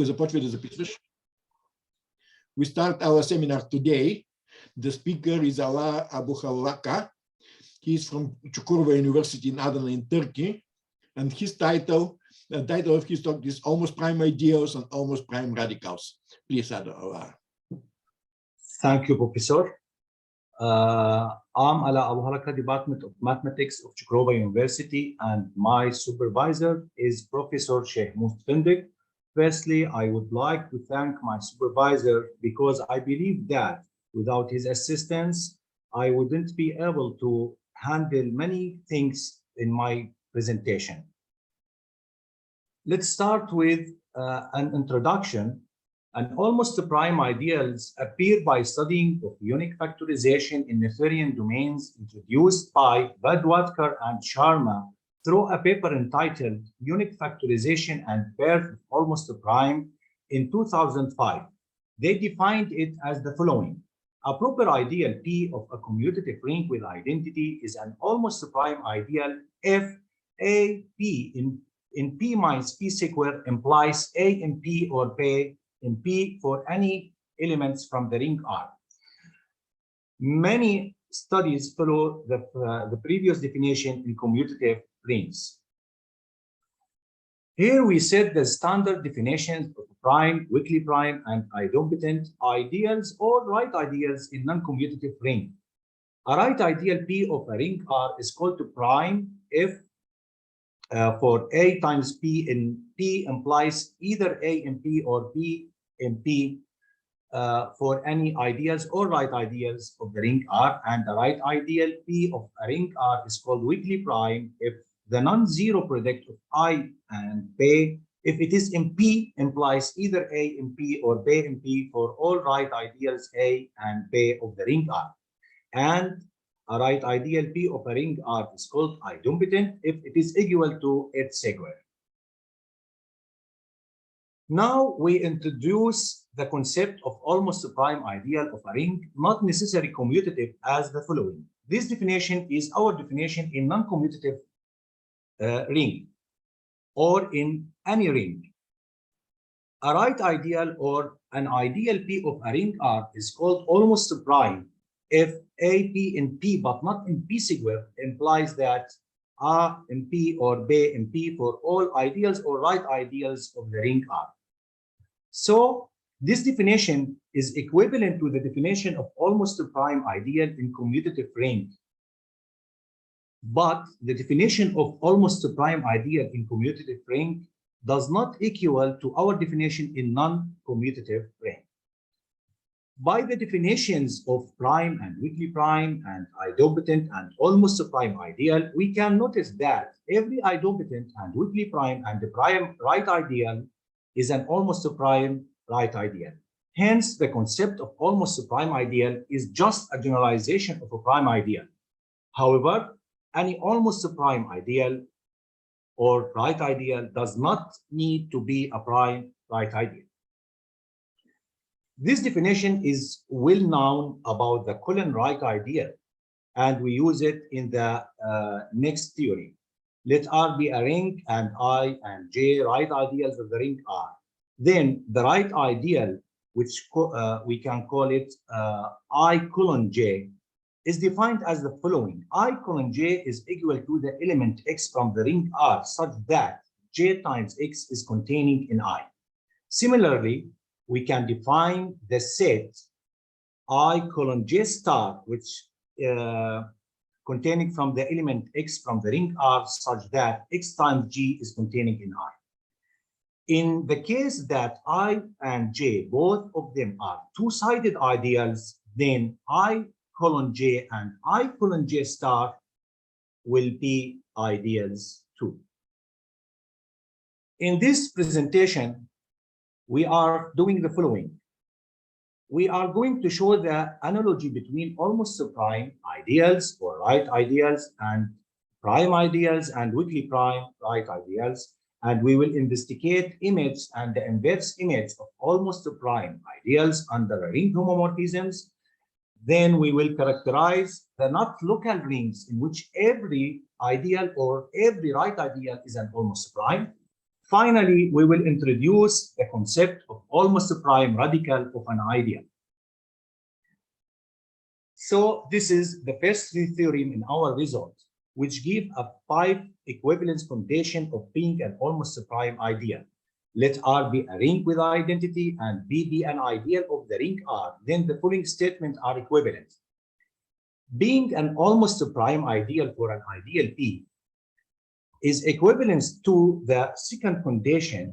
започва да записваш. We start our seminar today. The speaker is Alaa Abouhalaka. He is from Çukurova University in Adana in Turkey. And his title, the title of his talk is Almost Prime Ideals and Almost Prime Radicals. Please, Alaa. Thank you, Professor. I'm Alaa Abouhalaka, Department of Mathematics of Çukurova University, and my supervisor is Professor Sheikh Mustafendik. Firstly, I would like to thank my supervisor because I believe that without his assistance, I wouldn't be able to handle many things in my presentation. Let's start with an introduction. And almost prime ideals appear by studying of unique factorization in Noetherian domains introduced by Bhatwadekar and Sharma through a paper entitled Unique Factorization and Birth of Almost Prime in 2005. They defined it as the following. A proper ideal P of a commutative ring with identity is an almost prime ideal if A P in P minus P square implies A in P or P in P for any elements from the ring R. Many studies follow the previous definition in commutative rings. Here we set the standard definitions of prime, weakly prime, and idempotent ideals or right ideals in non-commutative ring. A right ideal P of a ring R is called to prime if for A times P in P implies either A in P or P in P for any ideals or right ideals of the ring R, and the right ideal P of a ring R is called weakly prime if the non-zero product of I and B, if it is in P, implies either A in P or B in P for all right ideals A and B of the ring R. And a right ideal P of a ring R is called idempotent if it is equal to its square. Now we introduce the concept of almost prime ideal of a ring, not necessarily commutative, as the following. This definition is our definition in non-commutative ring or in any ring. A right ideal or an ideal P of a ring R is called almost prime if A P in P but not in P square implies that A in P or B in P for all ideals or right ideals of the ring R. So this definition is equivalent to the definition of almost prime ideal in commutative ring. But the definition of almost prime ideal in commutative ring does not equal to our definition in non-commutative ring. By the definitions of prime and weakly prime and idempotent and almost prime ideal, we can notice that every idempotent and weakly prime and the prime right ideal is an almost prime right ideal. Hence, the concept of almost prime ideal is just a generalization of a prime ideal. However, any almost prime ideal or right ideal does not need to be a prime right ideal. This definition is well known about the Colon right ideal, and we use it in the next theory. Let R be a ring and I and J right ideals of the ring R. Then the right ideal, which we can call it I colon J, is defined as the following. I colon J is equal to the element X from the ring R such that J times X is containing in I. Similarly, we can define the set I colon J star, which containing from the element X from the ring R such that X times G is containing in I. In the case that I and J, both of them are two-sided ideals, then I colon J and I colon J star will be ideals too. In this presentation, we are doing the following. We are going to show the analogy between almost prime ideals or right ideals and prime ideals and weakly prime right ideals. And we will investigate image and the inverse image of almost prime ideals under ring homomorphisms. Then we will characterize the not local rings in which every ideal or every right ideal is an almost prime. Finally, we will introduce the concept of almost prime radical of an ideal. So this is the first theorem in our result, which give a 5 equivalence condition of being an almost prime ideal. Let R be a ring with identity and B be an ideal of the ring R. Then the following statements are equivalent. Being an almost prime ideal for an ideal P is equivalent to the second condition,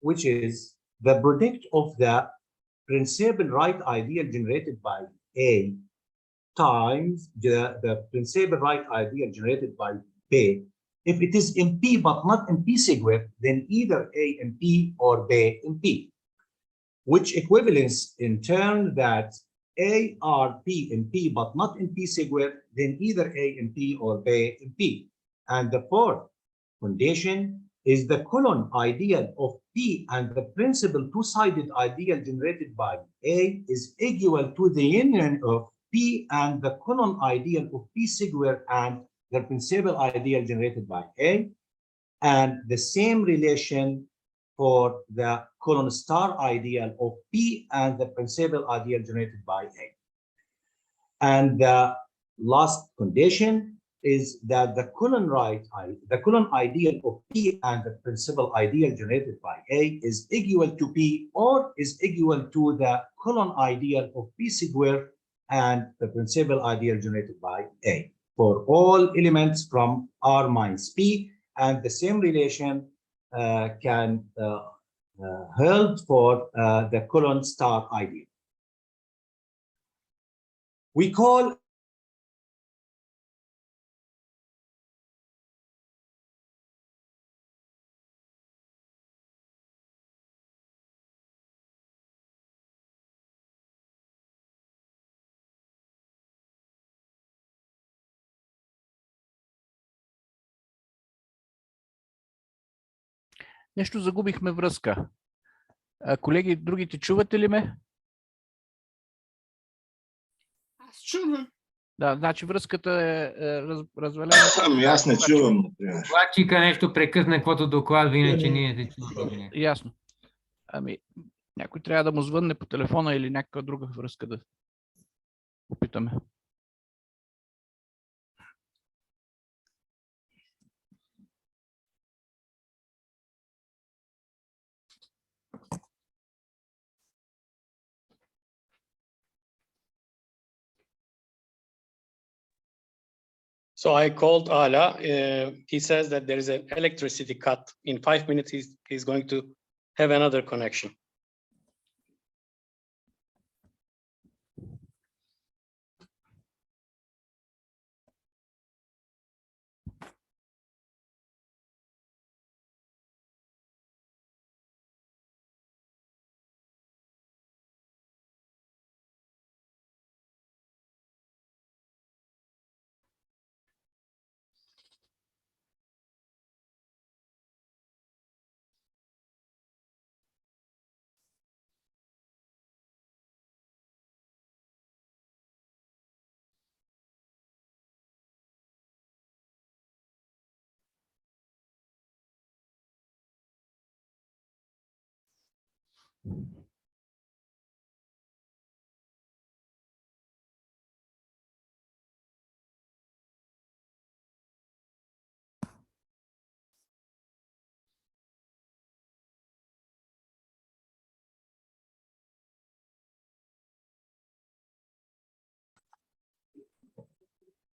which is the product of the principal right ideal generated by A times the principal right ideal generated by B. If it is in P but not in P squared, then either A in P or B in P, which equivalence in turn that A are P in P but not in P squared, then either A in P or B in P. And the fourth condition is the colon ideal of P and the principal two-sided ideal generated by A is equal to the union of P and the colon ideal of P squared and the principal ideal generated by A, and the same relation for the colon star ideal of P and the principal ideal generated by A. And the last condition is that the colon ideal of P and the principal ideal generated by A is equal to P or is equal to the colon ideal of P squared and the principal ideal generated by A for all elements from R minus P, and the same relation can hold for the colon star ideal. We call Нещо загубихме връзка. Колеги, другите чувате ли ме? Аз чувам. Да, значи връзката е развалена. Ами аз не чувам. Докладчика нещо прекъсна, каквото докладва, иначе ние не чуваме. Ясно. Ами, някой трябва да му звънне по телефона или някаква друга връзка да опитаме. So I called Alaa. He says that there is an electricity cut. In 5 minutes, he's going to have another connection.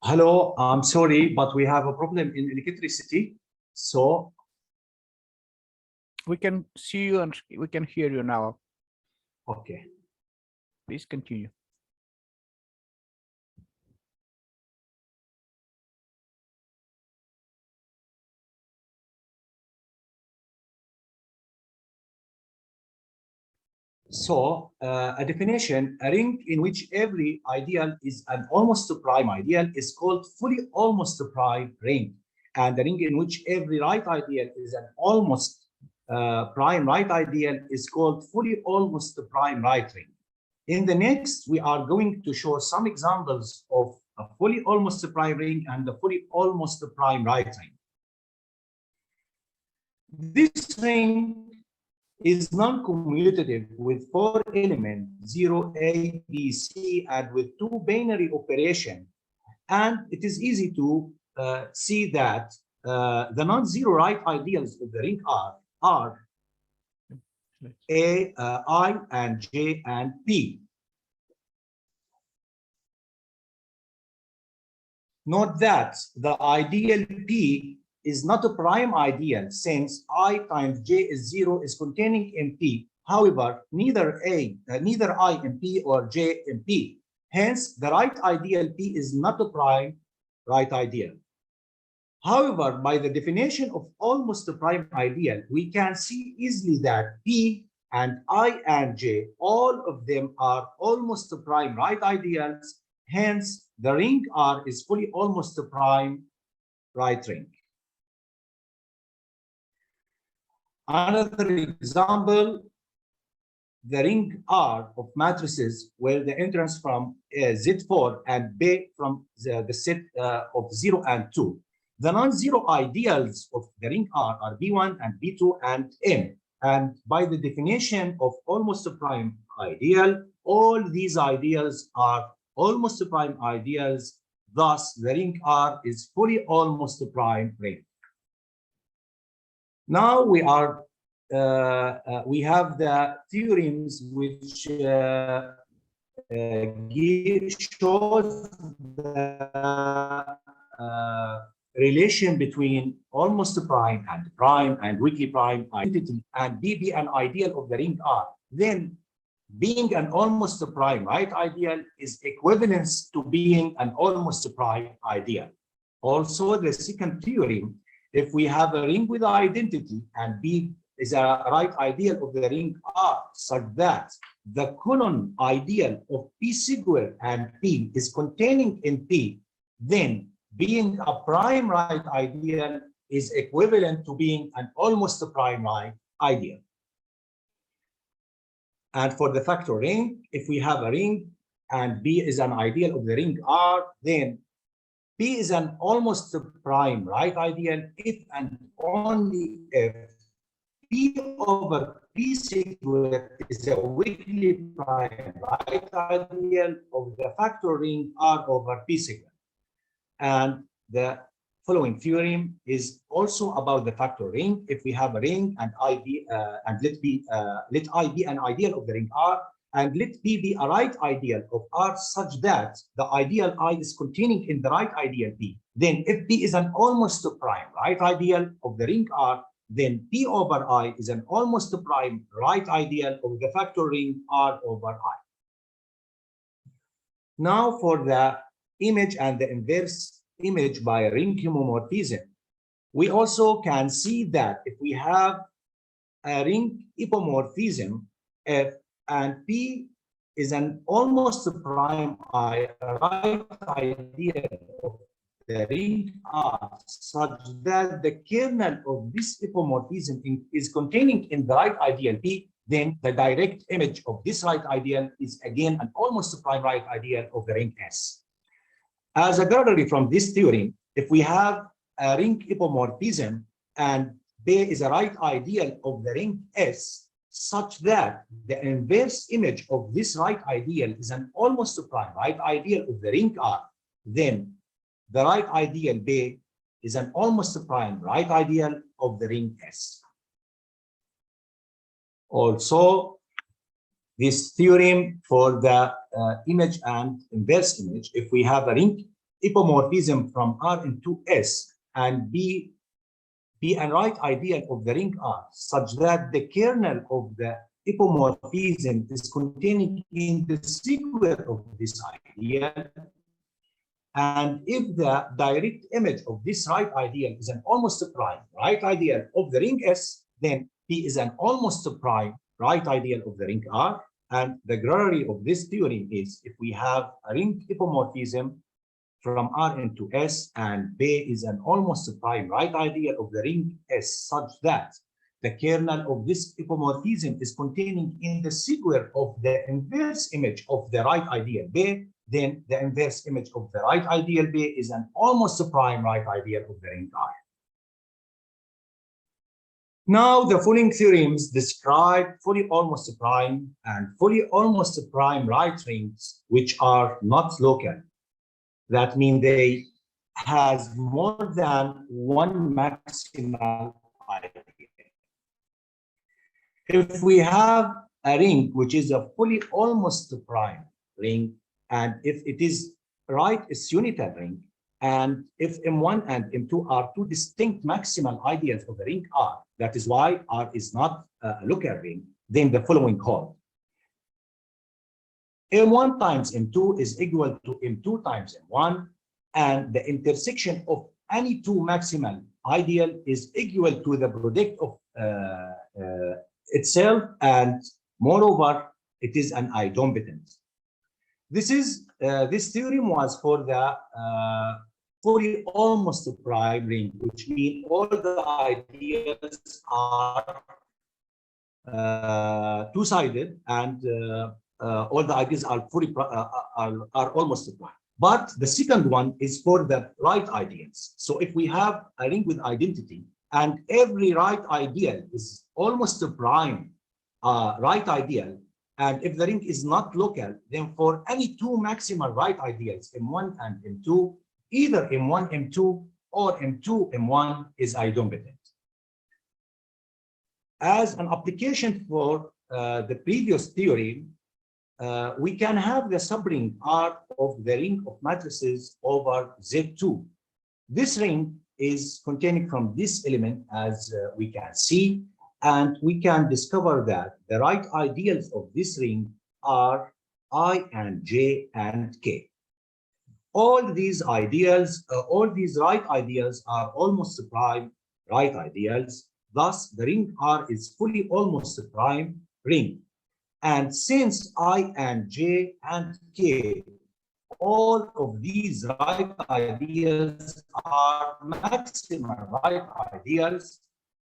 Hello, I'm sorry, but we have a problem in electricity. So We can see you and we can hear you now. okay. Please continue. So a definition, a ring in which every ideal is an almost prime ideal is called fully almost prime ring. And the ring in which every right ideal is an almost prime right ideal is called fully almost prime right ring. In the next, we are going to show some examples of a fully almost prime ring and a fully almost prime right ring. This ring is non-commutative with 4 elements, 0, A, B, C, and with 2 binary operation. And it is easy to see that the non-zero right ideals of the ring are A, I, and J, and P. Note that the ideal P is not a prime ideal since I times J is 0 is containing in P. However, neither I in P or J in P. Hence, the right ideal P is not a prime right ideal. However, by the definition of almost a prime ideal, we can see easily that P and I and J, all of them are almost a prime right ideals. Hence, the ring R is fully almost a prime right ring. Another example, the ring R of matrices where the entrance from Z4 and B from the set of 0 and 2. The non-zero ideals of the ring R are B1 and B2 and M. And by the definition of almost a prime ideal, all these ideals are almost a prime ideals. Thus, the ring R is fully almost a prime ring. Now we have the theorems which shows the relation between almost a prime and weakly prime identity and be an ideal of the ring R. Then being an almost a prime right ideal is equivalence to being an almost a prime ideal. Also, the second theorem, if we have a ring with identity and B is a right ideal of the ring R such that the colon ideal of P square and P is containing in P, then being a prime right ideal is equivalent to being an almost a prime right ideal. And for the factor ring, if we have a ring and B is an ideal of the ring R, then P is an almost a prime right ideal if and only if P over P square is a weakly prime right ideal of the factor ring R over P square. And the following theorem is also about the factor ring. If we have a ring and IB and let I be an ideal of the ring R and let P be a right ideal of R such that the ideal I is containing in the right ideal P, then if P is an almost a prime right ideal of the ring R, then P over I is an almost a prime right ideal of the factor ring R over I. Now for the image and the inverse image by a ring homomorphism, we also can see that if we have a ring hypomorphism, F and P is an almost a prime right ideal of the ring R such that the kernel of this hypomorphism is containing in the right ideal P, then the direct image of this right ideal is again an almost a prime right ideal of the ring S. As a corollary from this theorem, if we have a ring hypomorphism and B is a right ideal of the ring S such that the inverse image of this right ideal is an almost a prime right ideal of the ring R, then the right ideal B is an almost a prime right ideal of the ring S. Also, this theorem for the image and inverse image, if we have a ring hypomorphism from R into S and B an right ideal of the ring R such that the kernel of the hypomorphism is containing in the square of this ideal, and if the direct image of this right ideal is an almost a prime right ideal of the ring S, then P is an almost a prime right ideal of the ring R. And the corollary of this theorem is if we have a ring hypomorphism from R into S and B is an almost a prime right ideal of the ring S such that the kernel of this hypomorphism is containing in the square of the inverse image of the right ideal B, then the inverse image of the right ideal B is an almost a prime right ideal of the ring R. Now, the following theorems describe fully almost prime and fully almost prime right rings, which are not local. That means they has more than one maximal idea. If we have a ring which is a fully almost prime ring, and if it is right, it's unitary ring, and if M1 and M2 are two distinct maximal ideas of the ring R, that is why R is not a local ring, then the following hold. M1 times M2 is equal to M2 times M1, and the intersection of any two maximal ideal is equal to the product of itself, and moreover, it is an idempotent. This theorem was for the fully almost prime ring, which means all the ideas are two-sided, and all the ideas are fully are almost prime. But the second one is for the right ideals. So if we have a ring with identity, and every right ideal is almost a prime right ideal, and if the ring is not local, then for any two maximal right ideals, M1 and M2, either M1, M2, or M2, M1 is idempotent. As an application for the previous theory, we can have the subring R of the ring of matrices over Z2. This ring is containing from this element, as we can see, and we can discover that the right ideals of this ring are I and J and K. All these ideals, all these right ideals are almost prime right ideals. Thus, the ring R is fully almost a prime ring. And since I and J and K, all of these right ideals are maximal right ideals,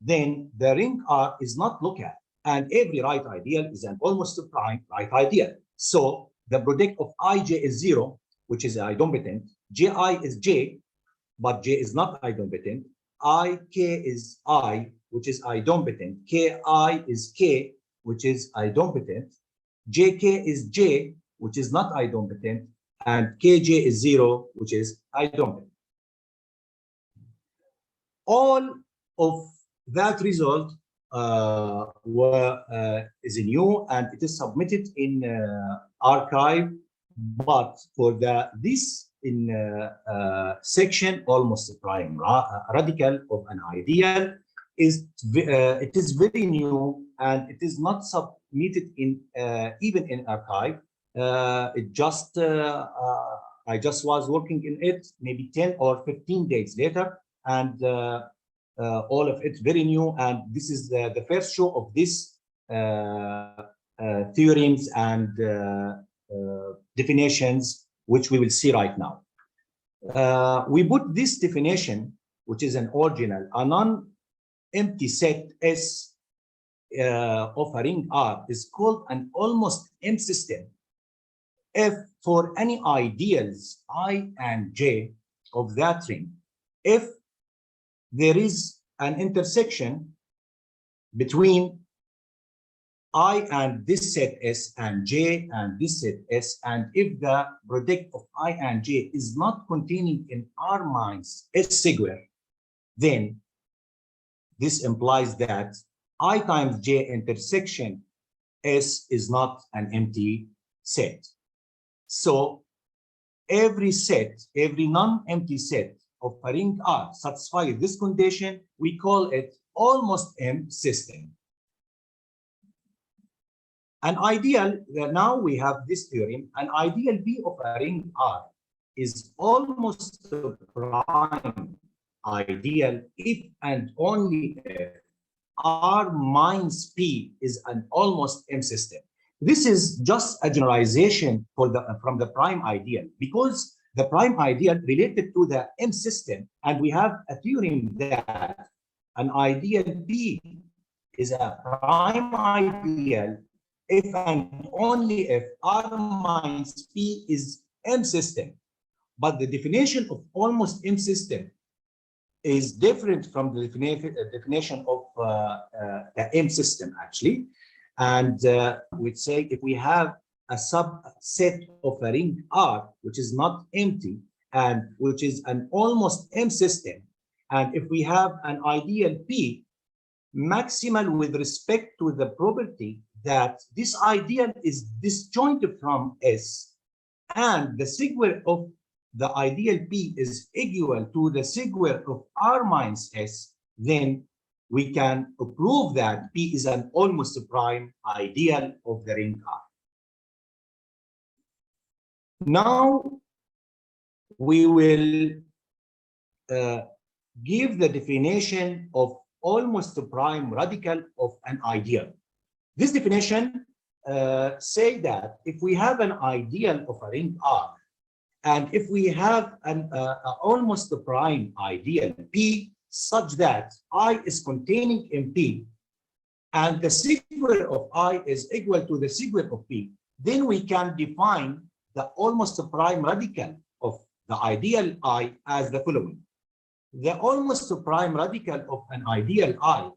then the ring R is not local, and every right ideal is an almost prime right ideal. So the product of Ij is 0, which is idempotent. Ji is J, but J is not idempotent. Ik is I, which is idempotent. Ki is K, which is idempotent. Jk is J, which is not idempotent, and Kj is 0, which is idempotent. All of that result is new, and it is submitted in archive. But for this section, almost prime radical of an ideal it is very new, and it is not submitted in even in archive. It just I just was working in it maybe 10 or 15 days later, and all of it very new, and this is the first show of this theorems and definitions, which we will see right now. We put this definition, which is an original, a non-empty set S of a ring R is called an almost M system if for any ideals I and J of that ring, if there is an intersection between I and this set S and J and this set S, and if the product of I and J is not containing in R minus S square, then this implies that I times J intersection S is not an empty set. So every non-empty set of a ring R satisfies this condition, we call it almost M system. An ideal, now we have this theorem, an ideal B of a ring R is almost a prime ideal if and only if R minus P is an almost M system. This is just a generalization for from the prime ideal, because the prime ideal related to the M system, and we have a theorem that an ideal B is a prime ideal if and only if R minus P is M system. But the definition of almost M system is different from the definition of the M system, actually. And we'd say if we have a subset of a ring R, which is not empty, and which is an almost M system, and if we have an ideal P, maximal with respect to the property that this ideal is disjoint from S, and the sigma of the ideal P is equal to the sigma of R minus S, then we can prove that P is an almost prime ideal of the ring R. Now we will give the definition of almost prime radical of an ideal. This definition say that if we have an ideal of a ring R, and if we have an almost prime ideal P such that I is containing in P, and the sigma of I is equal to the sigma of P, then we can define the almost prime radical of the ideal I as the following. The almost prime radical of an ideal I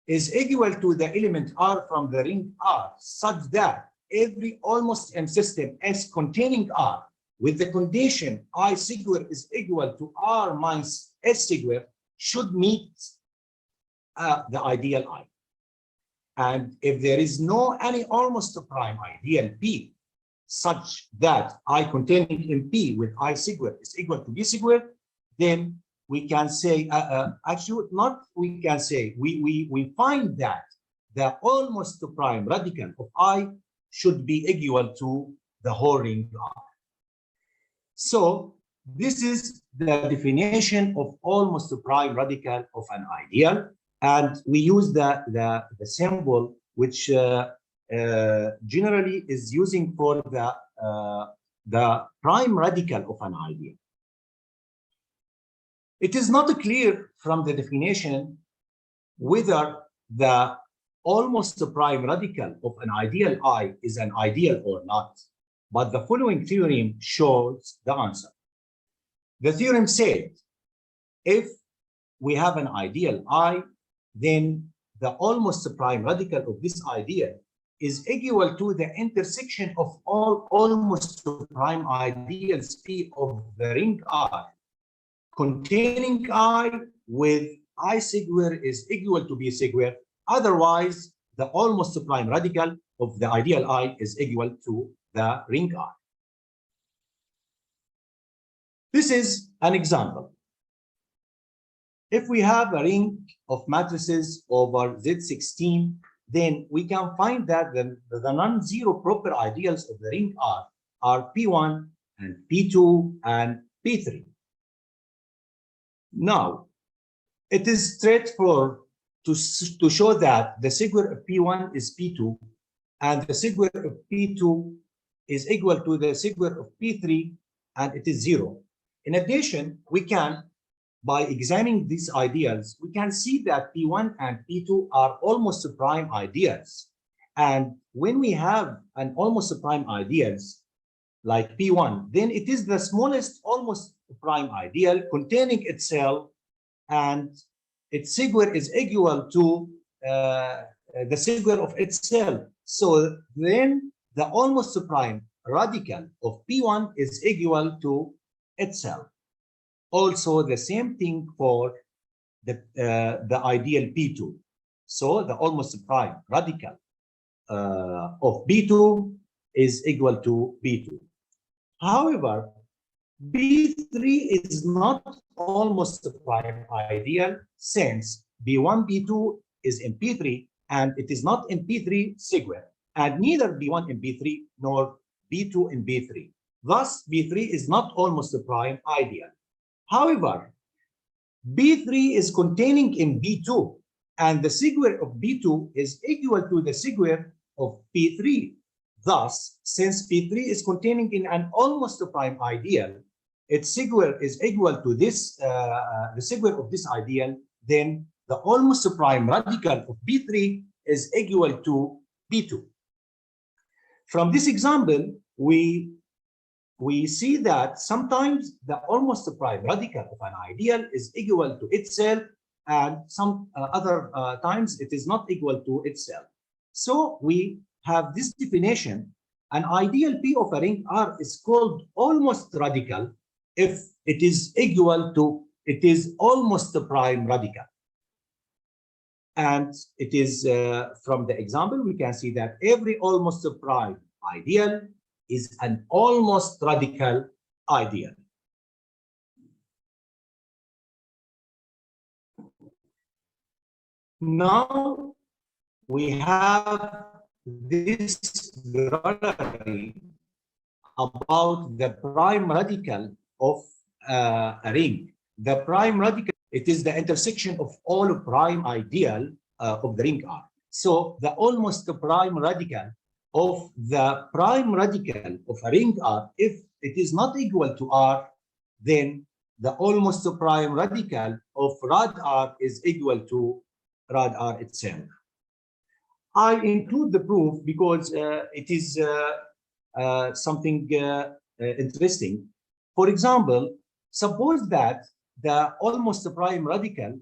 is equal to the element R from the ring R, such that every almost M system S containing R with the condition I sigma is equal to R minus S sigma should meet the ideal I. And if there is no any almost prime ideal P such that I containing in P with I sigma is equal to B sigma, then we can say, actually not we can say, we find that the almost prime radical of I should be equal to the whole ring R. So this is the definition of almost prime radical of an ideal, and we use the symbol which generally is using for the prime radical of an ideal. It is not clear from the definition whether the almost prime radical of an ideal I is an ideal or not, but the following theorem shows the answer. The theorem said, if we have an ideal I, then the almost prime radical of this ideal is equal to the intersection of all almost prime ideals P of the ring R, containing I with I sigma is equal to B sigma. Otherwise, the almost prime radical of the ideal I is equal to the ring R. This is an example. If we have a ring of matrices over Z16, then we can find that the non-zero proper ideals of the ring R are P1 and P2 and P3. Now, it is straightforward to show that the sigma of P1 is P2 and the sigma of P2 is equal to the sigma of P3, and it is 0. In addition, we can, by examining these ideals, we can see that P1 and P2 are almost prime ideals. And when we have an almost prime ideals like P1, then it is the smallest almost prime ideal containing itself, and its sigma is equal to the sigma of itself. So then the almost prime radical of P1 is equal to itself. Also, the same thing for the ideal P2. So the almost prime radical of B2 is equal to B2. However, B3 is not almost prime ideal, since B1, B2 is in P3, and it is not in P3 sigma, and neither B1 in B3 nor B2 in B3. Thus, B3 is not almost prime ideal. However, B3 is containing in B2, and the sigma of B2 is equal to the sigma of P3. Thus, since P3 is containing in an almost prime ideal, its sigma is equal to this, the sigma of this ideal, then the almost prime radical of B3 is equal to B2. From this example, we we see that sometimes the almost prime radical of an ideal is equal to itself, and some other times it is not equal to itself. So we have this definition: an ideal P of a ring R is called almost radical if it is equal to, it is almost prime radical. And it is from the example, we can see that every almost prime ideal is an almost radical ideal. Now we have this corollary about the prime radical of a ring. The prime radical, it is the intersection of all prime ideal of the ring R. So the almost prime radical of the prime radical of a ring R, if it is not equal to R, then the almost prime radical of rad R is equal to rad R itself. I include the proof because it is something interesting. For example, suppose that the almost prime radical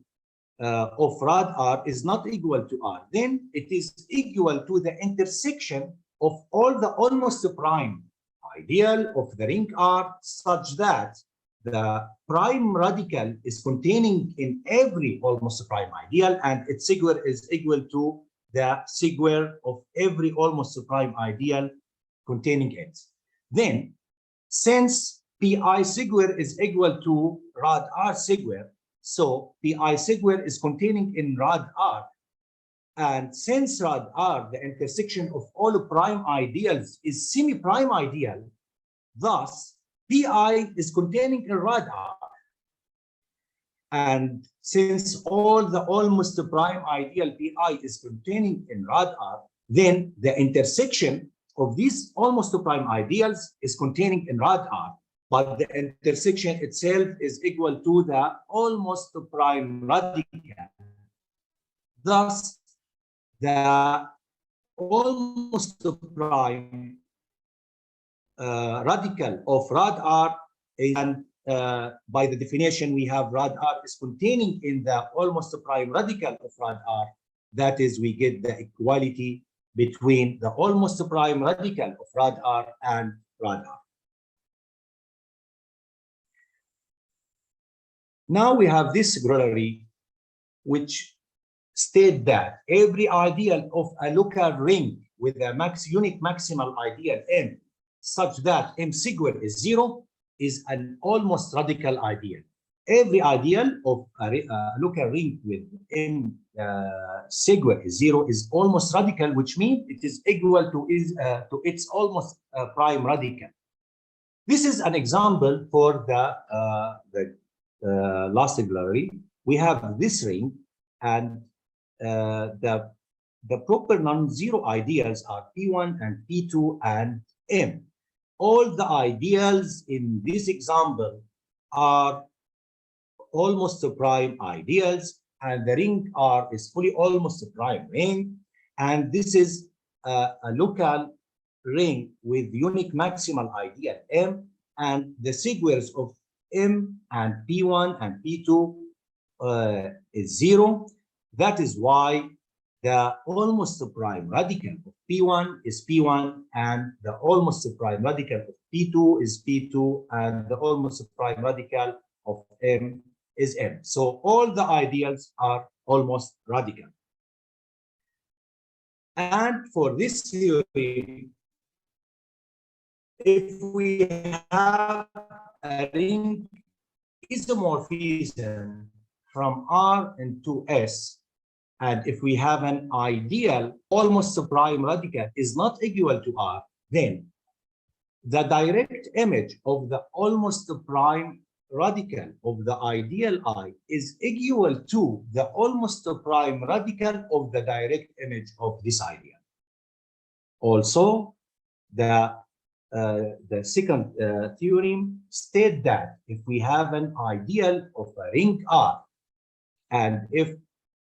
of rad R is not equal to R, then it is equal to the intersection of all the almost prime ideal of the ring R, such that the prime radical is containing in every almost prime ideal, and its square is equal to the square of every almost prime ideal containing it. Then, since pi square is equal to rad R square, so pi square is containing in rad R, and since rad R, the intersection of all prime ideals, is semi-prime ideal, thus pi is containing in rad R. And since all the almost prime ideal pi is containing in rad R, then the intersection of these almost prime ideals is containing in rad R, but the intersection itself is equal to the almost prime radical. Thus, the almost prime radical of rad R, and by the definition we have rad R is containing in the almost prime radical of rad R. That is, we get the equality between the almost prime radical of rad R and rad R. Now we have this corollary which state that every ideal of a local ring with a unique maximal ideal M, such that M square is 0, is an almost radical ideal. Every ideal of a local ring with M square is 0 is almost radical, which means it is equal to its almost prime radical. This is an example for the last corollary. We have this ring, and the proper non-zero ideals are P1 and P2 and M. All the ideals in this example are almost prime ideals, and the ring R is fully almost prime ring, and this is a local ring with unique maximal ideal M, and the squares of M and P1 and P2 is 0. That is why the almost prime radical of P1 is P1, and the almost prime radical of P2 is P2, and the almost prime radical of M is M. So all the ideals are almost radical. And for this theory, if we have a ring isomorphism from R into S, and if we have an ideal almost prime radical is not equal to R, then the direct image of the almost prime radical of the ideal I is equal to the almost prime radical of the direct image of this ideal. Also, the second theorem states that if we have an ideal of a ring R, and if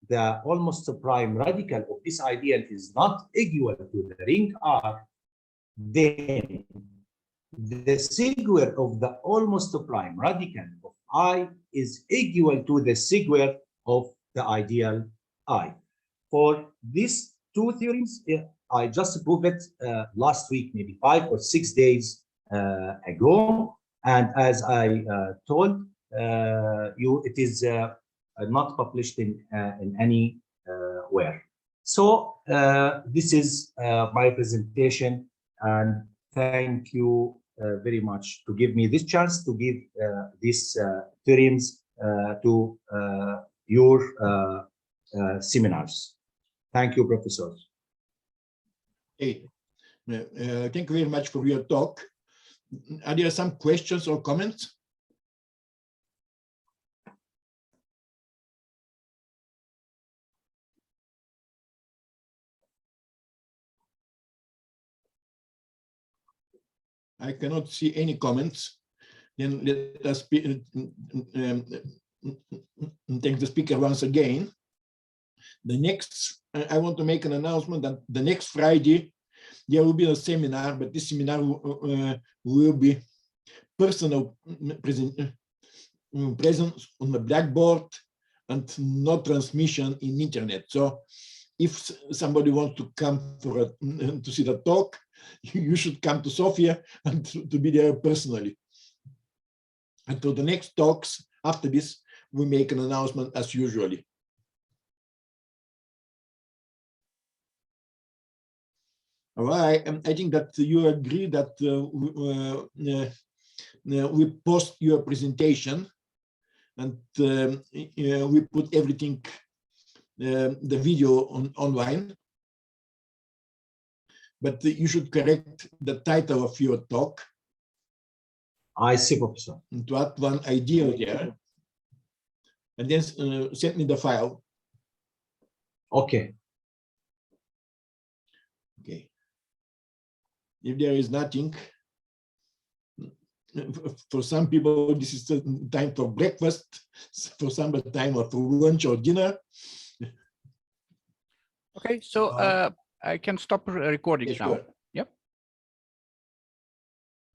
the almost prime radical of this ideal is not equal to the ring R, then the square of the almost prime radical of I is equal to the square of the ideal I. For these two theorems, I just proved it last week, maybe 5 or 6 days ago. And as I told you, it is not published in anywhere. So this is my presentation, and thank you very much to give me this chance to give these theorems to your seminars. Thank you, Professor. Hey, thank you very much for your talk. Are there some questions or comments? I cannot see any comments. Then let us thank the speaker once again. The next, I want to make an announcement that the next Friday, there will be a seminar, but this seminar will be personal presence on the blackboard and no transmission in internet. So if somebody wants to come for to see the talk, you should come to Sofia and to be there personally. Until the next talks, after this, we make an announcement as usually. All right, I think that you agree that we post your presentation and we put everything, the video online. But you should correct the title of your talk. I see, Professor. To add one idea there, and then send me the file. Okay. Okay. If there is nothing, for some people this is the time for breakfast, for some the time for lunch or dinner. Okay, so I can stop recording now. Sure.